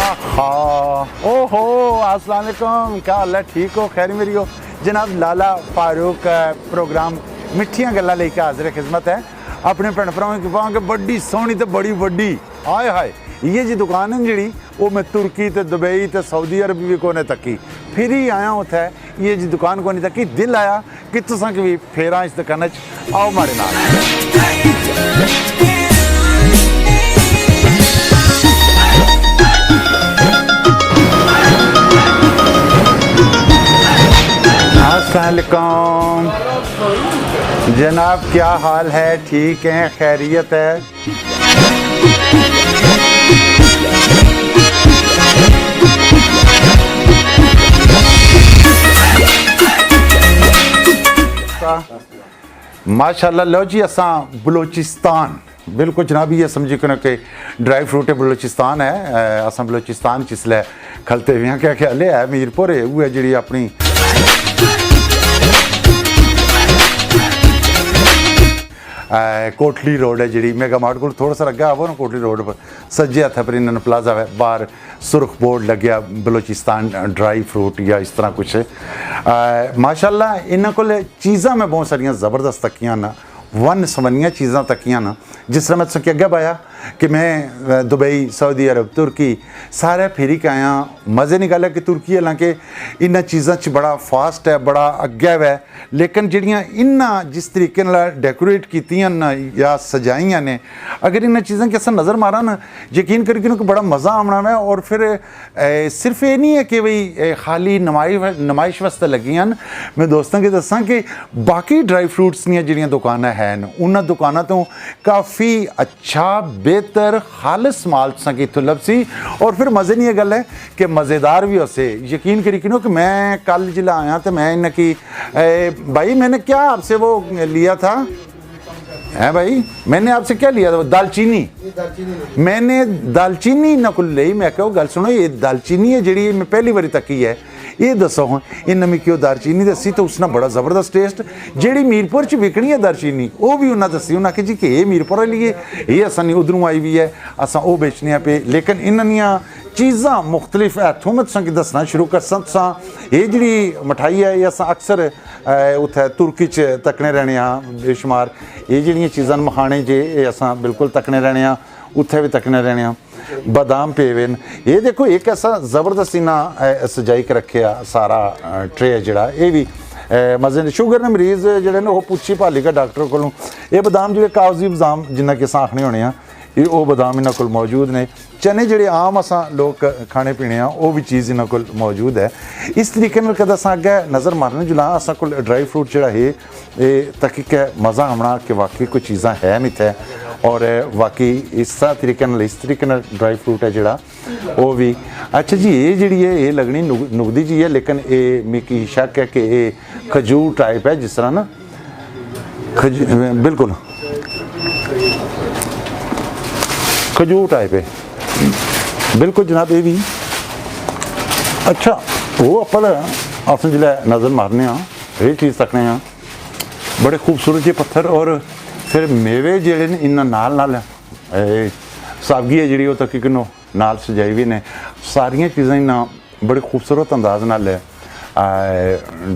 आहा ओहो अस्सलाम वालेकुम, क्या हाल है? ठीक हो? खैर मेरी हो जनाब। लाला फारूक प्रोग्राम मिठियां गल्लां लेके हाजिर खिदमत है अपने भैन भरावां की पांगे बड़ी सोहनी ते बड़ी वड्डी हाय हाय ये जी दुकान है जी वो मैं तुर्की ते दुबई ते सऊदी अरब भी कोने तकी फिर ही आया उत्थे ये जी दुकान कोने तकी दिल आया कि तुसां की भी फेरा इस दुकान च आओ मारे नाल। अस्सलामुअलैकुम जनाब, क्या हाल है? ठीक हैं? खैरियत है? माशाल्लाह। लो जी असां बलोचिस्तान बिल्कुल जनाब ये समझी करो कि ड्राई फ्रूट बलोचिस्तान है। असां बलोचिस्तान च इसलै खलते हुए हैं क्या ख्याल है मीरपुर है वो है जी अपनी कोटली रोड है जी मेगा मार्ट को थोड़ा सा लग्या आवो ना कोटली रोड पर सज्जे हत्थ पर इन्होंने प्लाजा है बाहर सुरख बोर्ड लग्या बलोचिस्तान ड्राई फ्रूट या इस तरह कुछ माशाल्लाह इन्हों को चीज़ा मैं बहुत सारिया ज़बरदस्त तकियां ना वन सवनिया चीज़ां तकियां ना जिस तरह मैं तुसें अग्गे पाया कि मैं दुबई सऊदी अरब तुर्की सारे फिरी के आया मज़े नहीं गल है कि तुर्की हालांकि इन्हां चीज़ां च बड़ा फास्ट है बड़ा अग्गे है लेकिन जिहड़ियां इन्हां जिस तरीके नाल डेकोरेट कीतियां न या सजाइयां ने अगर इन्हां चीज़ां की अस नज़र मारा ना यकीन करके बड़ा मज़ा आना है। और फिर सिर्फ ये नहीं है कि भाई खाली नमाइश वास्ते लगियां मैं दोस्तों की दसां कि बाकी ड्राई फ्रूट्स दियां जिहड़ियां दुकानां हैं उन्हां दुकानां तो काफ़ी अच्छा बेहतर खालिस माल की इत्थों लभसी और फिर मज़े नहीं ये गल है कि मज़ेदार भी होसे। यकीन करी कि मैं कल जिला आया तो मैं इन्हें की भाई मैंने क्या आपसे वो लिया था है भाई मैंने आपसे क्या लिया था दालचीनी मैंने दालचीनी इन्हों को ली मैं कहो गल सुनो ये दालचीनी है जी मैं पहली बारी तकी है ये दसो हाँ इन्हें मिगी दालचीनी दसी तो उसने बड़ा ज़बरदस्त टेस्ट जी मीरपुर च विकनी है दालचीनी वो भी उन्हें दसी उन्हें आखी जी कि ये मीरपुर वाली है ये असा नहीं उधरों आई भी है असा वो बेचने पे लेकिन इन्होंने चीज़ां मुख्तलिफ है इतों मैं तुसें दसना शुरू कर तुसां ये जी मिठाई है ये अस अक्सर उत्थे तुर्की च तकने रहने बेशुमार ये जिहड़ियां चीज़ां मखाने जे असां बिल्कुल तकने रहने उत्थे भी तकने रहने बादाम पेवे ये देखो एक ऐसा ज़बरदस्त इन्हें सजाई के रखे सारा ट्रे है जोड़ा ये भी मजे शुगर ने मरीज़ जोड़े ने पुछी भाली का डॉक्टर को ये बादाम जो कागजी बादाम जिन्ना कि अस आखने होने ये वो बादाम इन्हों को मौजूद ने चने जोड़े आम असा लोग खाने पीने वो भी चीज़ इन्हों को मौजूद है। इस तरीके कद अस अगे नज़र मारने जुला असा को ड्राई फ्रूट जोड़ा है ये तक मज़ा आना कि वाकई कोई चीज़ा है मिथे और वाकई इस तरीके इस तरीके ड्राई फ्रूट है जोड़ा वो भी अच्छा जी ये जी है ये लगनी नुगदी जी है लेकिन ये मिगी शक है कि ये खजूर टाइप है जिस तरह ना बिल्कुल खजूर टाइप है बिल्कुल जनाब ये भी अच्छा वो अपल अस जिले नज़र मारने ये चीज़ तकने बड़े खूबसूरत जे पत्थर और फिर मेवे जोड़े ने इन्ना नाल साबगी है जी वो तक किनो नाल सजाई भी ने सारिया चीज़ां इन्ना बड़े खूबसूरत अंदाज नाल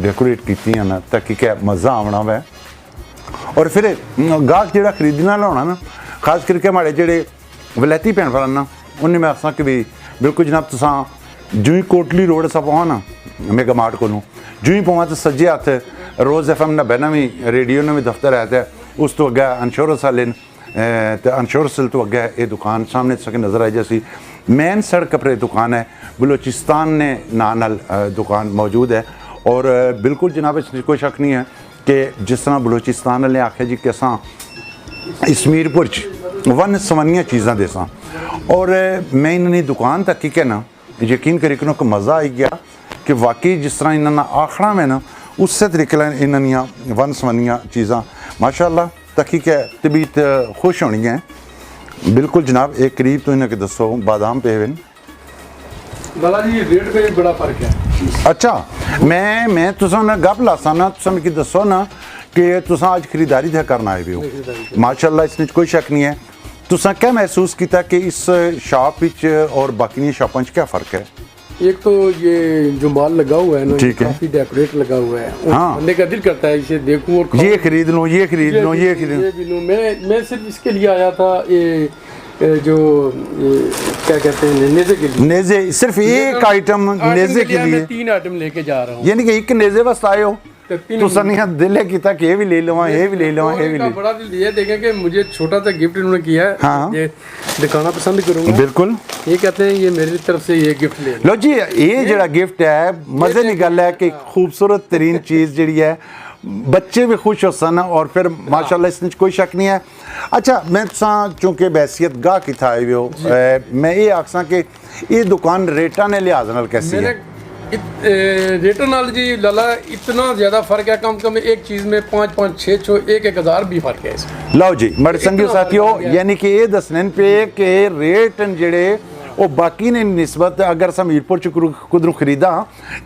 डेकोरेट कीतियां ना ताकि क्या मज़ा आना वै और फिर गाहक जो खरीदने लाना ना खास करके हमारे जोड़े वलैती भैन भरा ना उन्हें मैं आसा कि भी बिल्कुल जनाब तुसा जूँ ही कोटली रोड अस पवा ना मेगा मार्ट को जूँ ही पवा तो सज्जे हथ रोज़ FM 99 रेडियो ने भी दफ्तर है तो उस तो अगे इंश्योरेंस वाले तो इंश्योरेंस तो अगे ये दुकान सामने सके नज़र आई जैसी मेन सड़क पर दुकान है बलोचिस्तान ने नाल दुकान मौजूद है और बिल्कुल जनाब इसमें कोई शक नहीं है कि जिस तरह बलोचिस्तान वाले आखे जी कि असा इस मीरपुर वन सवनिया चीज़ां देसां और मैं इन्होंने दुकान तक के ना यकीन करी को मज़ा आई गया कि वाकई जिस तरह इन्होंने आखना में ना उस तरीके इन्होंने वन सवनिया चीज़ां माशाअल्लाह तकी के तबीयत खुश होनी है बिल्कुल जनाब एक करीब तो इन्हें दसो बादाम पेवन लाला जी रेट पे बड़ा फर्क है। अच्छा मैं तुसां ना गप लासा ना तुसां मिगी दसो ना कि तुसां आज खरीदारी करना आए हो माशाअल्लाह इसमें कोई शक नहीं है तुसां क्या महसूस किया कि इस शॉप विच और बाकी शॉपों च क्या फ़र्क है? एक तो ये जो माल लगा हुआ है ना, ठीक है। काफी डेकोरेट लगा हुआ है, और हाँ। खाने का दिल करता है इसे देखूं और खाऊं। ये खरीद लूँ, ये खरीद लूँ, ये खरीद ये भी लूं। मैं सिर्फ इसके लिए आया था, ये जो ये क्या कहते हैं, नेज़े के लिए। नेज़े, सिर्फ एक आइटम नेज़े के लिए, मैं 3 आइटम लेके जा रहा हूँ। यानी कि एक नेज़े वास्ते आए हो? तो तीन- तुसां नहीं दिल है किया कि ये भी ले लवां, ये भी ले लवां, ये भी इनका ले। बड़ा दिल ये देखें कि मुझे छोटा सा गिफ्ट इन्होंने किया है, हाँ। ये दिखाना पसंद करूंगा। बिल्कुल। ये कहते हैं ये मेरी तरफ से ये गिफ्ट ले लो। लो जी, ये जड़ा गिफ्ट है, मजे की गल है कि खूबसूरत तरीन चीज़ जड़ी है, बच्चे भी खुश हो सन और फिर माशाल्लाह इसमें कोई शक नहीं है। अच्छा, मैं तुसां चूंकि बैसियत गाह की था आए हो, मैं ये आखसां कि ये दुकान रेटा ने लिहाज नाल कैसी है? रेटर नाल जी लाला इतना ज़्यादा फ़र्क है, कम से कम एक चीज़ में 5-5, 6 1 हज़ार भी फ़र्क है इसमें। लो जी मर्द संगियो इतना साथियों, फर्क है। यानी कि ये दसने पे कि रेट न जेड़े वो बाकी ने निस्बत अगर अस मीरपुर च कुदरू खरीदा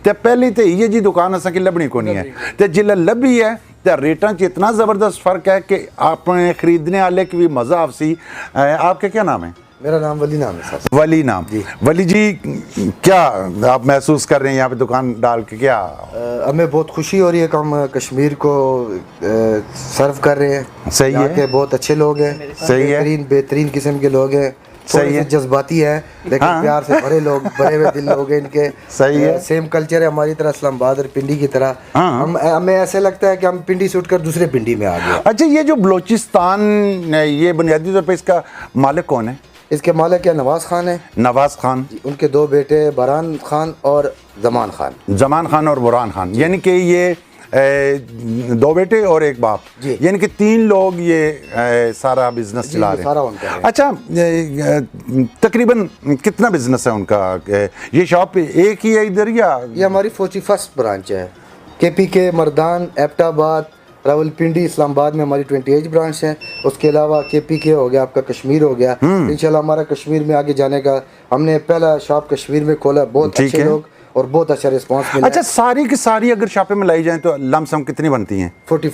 तो पहली तो ये जी दुकान असें लभनी को नहीं है, तो जिल्लै लभी है तो रेटां च इतना ज़बरदस्त फ़र्क है कि अपने खरीदने वाले की भी मज़ा आपसी। आपका क्या नाम है? मेरा नाम वली नाम है साहब। वली नाम जी। वली जी, क्या आप महसूस कर रहे हैं यहाँ पे दुकान डाल के? क्या हमें बहुत खुशी हो रही है कि हम कश्मीर को सर्व कर रहे हैं। सही है। यहाँ के बहुत अच्छे लोग हैं, सही है। बेहतरीन किस्म के लोग हैं, सही थोड़े है। से जज्बाती है लेकिन हाँ। प्यार से भरे लोग, भरे हुए दिल लोग हैं इनके। सही है। सेम कल्चर है हमारी तरह, इस्लामाबाद और पिंडी की तरह। हाँ। हमें ऐसे लगता है कि हम पिंडी से उठकर दूसरे पिंडी में आ गए। अच्छा, ये जो बलोचिस्तान ये बुनियादी तौर पर इसका मालिक कौन है? इसके मालिक क्या नवाज खान है, नवाज खान, उनके 2 बेटे बरहान खान और जमान खान। जमान खान और बुरहान खान, यानी कि ये 2 बेटे और 1 बाप, जी। यानी कि 3 लोग ये सारा बिजनेस चला रहे सारा हैं। उनका है। अच्छा, तकरीबन कितना बिजनेस है उनका? ये शॉप एक ही है इधर या? ये हमारी 41st ब्रांच है। KPK, मर्दान, एबटाबाद, रावलपिंडी, इस्लामाबाद में हमारी 28 ब्रांच हैं। उसके अलावा KPK हो गया, आपका कश्मीर हो गया। इंशाल्लाह हमारा कश्मीर में आगे जाने का, हमने पहला शॉप कश्मीर में खोला, बहुत ठीक अच्छे है। लोग और बहुत अच्छा रिस्पांस मिला। अच्छा, सारी की सारी अगर शॉपें में लाई जाए तो लमसम कितनी बनती हैं? 41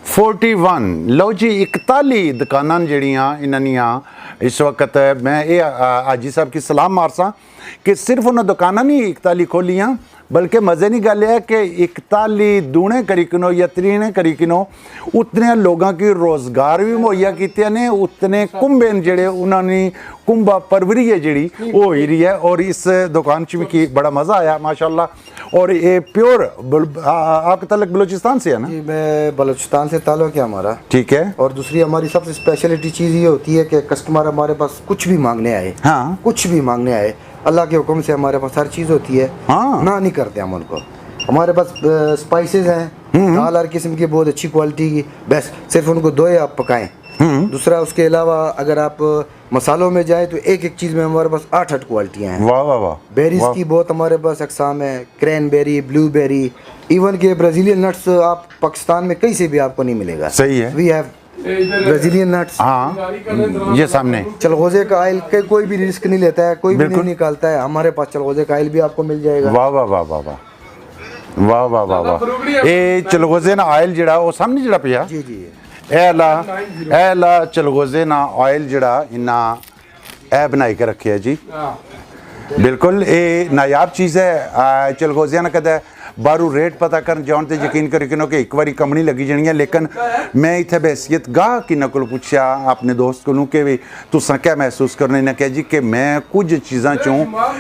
41। लो जी, 41 दुकानां जड़ियाँ इन्हां इस वक्त मैं ये आजी साहब की सलाम मारसा कि सिर्फ उन्होंने दुकानां नहीं 41 खोलियां, बल्कि मज़े की गल है कि 41 दूने करीकनो या त्रीने करीकनो उतने लोगों की रोज़गार भी मुहैया किए ने, उतने कुंभे जड़े उन्होंने कुंभा परवरी है जी वो हो रही है। और इस दुकान च भी बड़ा मज़ा आया माशाल्लाह। और ये प्योर आपका तलक बलूचिस्तान से है ना? जी, मैं बलूचिस्तान से ताल्लुक़ है हमारा। ठीक है। और दूसरी हमारी सबसे स्पेशलिटी चीज़ ये होती है कि कस्टमर हमारे पास कुछ भी मांगने आए, हाँ। कुछ भी मांगने आए, अल्लाह के हुक्म से हमारे पास हर चीज़ होती है। हाँ। ना नहीं करते हम उनको। हमारे पास स्पाइसेस हैं, दाल हर किस्म की बहुत अच्छी क्वालिटी की, बस सिर्फ उनको धोए आप पकाएं। दूसरा उसके अलावा अगर आप मसालों में जाए तो एक चीज़ में हमारे पास 8 क्वालिटियाँ हैं। वाह वाह वाह। बेरीज की बहुत हमारे पास अकसाम है, क्रैनबेरी, ब्लूबेरी, इवन के ब्राज़ीलियन नट्स आप पाकिस्तान में कहीं से भी आपको नहीं मिलेगा। सही है। We have Brazilian nuts. हाँ, ये सामने चलगोजे का ऑयल के कोई भी रिस्क नहीं लेता है, कोई भी बिल्कुल। नहीं निकालता है। हमारे पास चलगोजे का ऑयल भी आपको मिल जाएगा। वाह वाह वाह वाह वाह वाह वाह वाह वाह। ये चलगोजे ना ऑयल जड़ा वो सामने जड़ा पिया, जी जी। ए ला चलगोजे ना ऑयल जड़ा इन्ना ए बनाई के रखे है जी। बिल्कुल ये नायाब चीज़ है। चलगोजिया ना कद बारू रेट पता कर जान ते यकीन करी कि एक बारी कमनी लगी जानी है। लेकिन मैं इत्थे बहसीयत गाह कि न को पूछा अपने दोस्त को कि भी तुसा क्या महसूस करने ने कहा जी कि मैं कुछ चीज़ां चों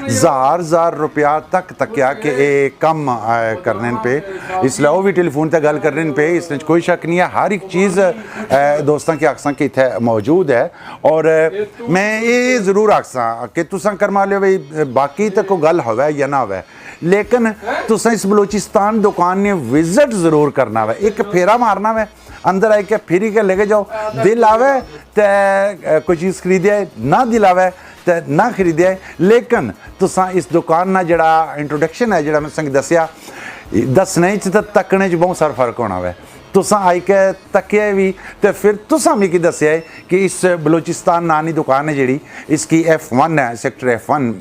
ज़ार रुपया तक तकिया कि ये कम करने पे, इसलिए वो भी टेलीफोन तक गल करने पे, इसमें कोई शक नहीं है। हर एक चीज़ दोस्तों की आखसा कि इत्थे मौजूद है। और मैं ये ज़रूर आखसा कि तुसा करमा लियो भाई बाकी तक को गल होवे या ना होवे, लेकिन तुसा इस बलूचिस्तान दुकान ने विजिट जरूर करना है, एक फेरा मारना है, अंदर आई के फिर के लेके जाओ। दिल आवे तो कोई चीज़ खरीदे, ना दिल आवे तो ना खरीदे। लेकिन तुसा इस दुकान ना जड़ा इंट्रोडक्शन है जड़ा मैं संग दसिया, दसने च तकने च बहुत सारा फर्क होना है। तुसा आई के तकिया भी तो फिर तुसा मिगी दसिया है कि इस बलूचिस्तान नानी दुकान है जी, इसकी F1 है, सेक्टर F1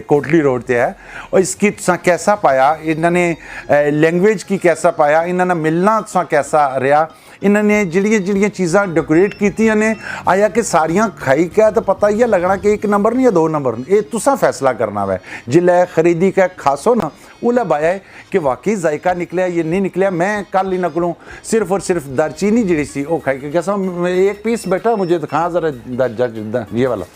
कोटली रोड पे है। और इसकी तुसा कैसा पाया, इन्होंने लैंग्वेज की कैसा पाया, इन्होंने मिलना तुसा कैसा रहा, ਇਹਨਾਂ ਨੇ ਜਿਹੜੀਆਂ ਚੀਜ਼ਾਂ ਡੈਕੋਰੇਟ ਕੀਤੀਆਂ ਨੇ ਆਇਆ ਕਿ ਸਾਰੀਆਂ ਖਾਈ ਕੇ ਤਾਂ ਪਤਾ ਹੀ ਹੈ ਲੱਗਣਾ ਕਿ 1 ਨੰਬਰ ਨਹੀਂ ਜਾਂ 2 ਨੰਬਰ ਇਹ ਤੁਸੀਂ ਫੈਸਲਾ करना है जिले खरीदी का खासो ना उला बाया है कि वाकई जायका निकलिया ये नहीं निकलिया मैं कल ही नकलूँ सिर्फ और सिर्फ दालचीनी जी सी वो खाई के कैसा एक पीस बैठा मुझे दिखा ज़रा ये वाला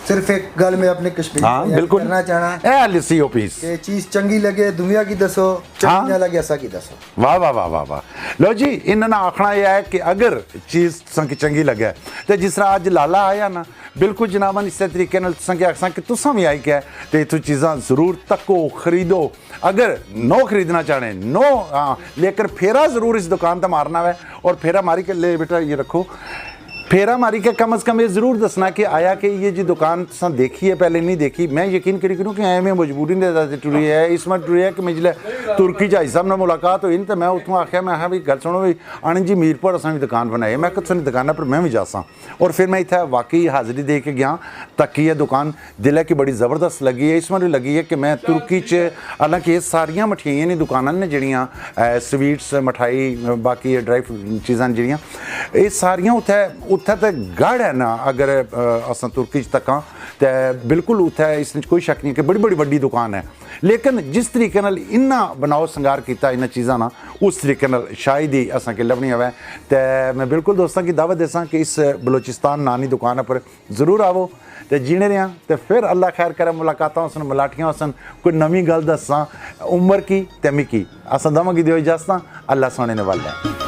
सिर्फ एक गल में अपने कश्मीर हाँ में बिल्कुल करना चाहना ए लिसी ओ पीस कि चीज़ चंगी लगे दुनिया की दसो चंगी ना लगे ऐसा की दसो वाह वाह वाह वाह वाह लो जी इन्होंने आखना यह है कि अगर चीज़ तुसें चंगी लगे तो जिस तरह अज लाला आया ना बिल्कुल जनाबन इस तरीके तुसें आखसा कि तुसां भी आई के तो इतों चीज़ां ज़रूर तको खरीदो अगर नो खरीदना चाहें नो हाँ लेकर फेरा ज़रूर इस दुकान पर मारना है और फेरा मारी के ले बेटा ये रखो फेरा मारी के कम अज़ कम ये ज़रूर दसना कि आया कि ये जी दुकान तुसां देखी है पहले नहीं देखी मैं यकीन करी करूँ कि एवं मजबूरी ने टुरी है इसमें टुरी है कि मैं जिले तुर्की च साहब ने मुलाकात हुई तो मैं उतों आख्या मैं भी गल सुनो भी आनंद जी मीरपुर असां भी दुकान बनाई मैं तुहाडी दुकान पर मैं भी जासा और फिर मैं इत्थे वाकई हाज़री दे के गया तकी ये दुकान दिल की बड़ी ज़बरदस्त लगी है इसमें भी लगी है कि मैं तुर्की च हालांकि ये सारियां मठियाइयां ने दुकानां ने जिहड़ियां स्वीट्स मिठाई बाकी ड्राई चीज़ां जिहड़ियां ये सारियां उत्थे तो गढ़ है ना अगर असां तुर्की तकां तो बिल्कुल उत्थे इस कोई शक नहीं कि बड़ी बड़ी वड्डी दुकान है लेकिन जिस तरीके नाल इन्ना बनाओ संगार किया इन्हां चीज़ां ना उस तरीके नाल शायद ही असां के लभनी आवे तो मैं बिल्कुल दोस्तों की दावत देसां कि इस बलोचिस्तान नानी दुकान पर ज़रूर आवो तो जीने रहा तो फिर अल्लाह खैर करे मुलाकात सन मलाटियाँ सन कोई नवी गल दसा उम्र की तमी की असां दवां की दिओ इजाज़त अल्लाह सोने ने वाला है